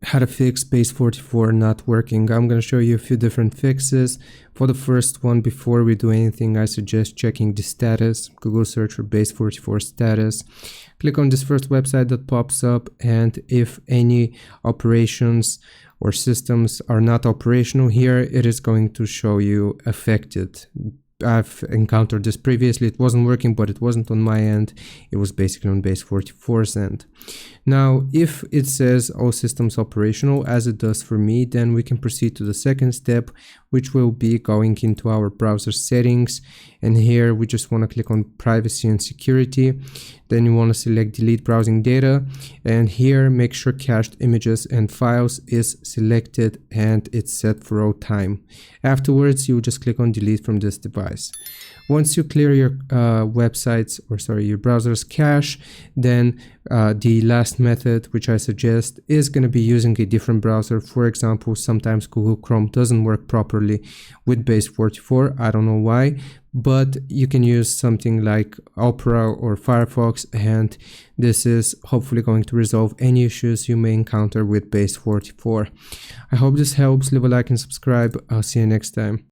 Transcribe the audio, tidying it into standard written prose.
how to fix Base44 not working. I'm going to show you a few different fixes. For the first one, before we do anything, I suggest checking the status. Google search for Base44 status. Click on this first website that pops up, and if any operations or systems are not operational here, it is going to show you affected. I've encountered this previously. It wasn't working, but it wasn't on my end. It was basically on Base44's end. Now, if it says all systems operational, as it does for me, then we can proceed to the second step, which will be going into our browser settings. And here we just want to click on privacy and security. Then you want to select delete browsing data. And here make sure cached images and files is selected and it's set for all time. Afterwards, you just click on delete from this device. Once you clear your your browser's cache, then the last method, which I suggest, is going to be using a different browser. For example, sometimes Google Chrome doesn't work properly with Base44. I don't know why, but you can use something like Opera or Firefox, and this is hopefully going to resolve any issues you may encounter with Base44. I hope this helps. Leave a like and subscribe. I'll see you next time.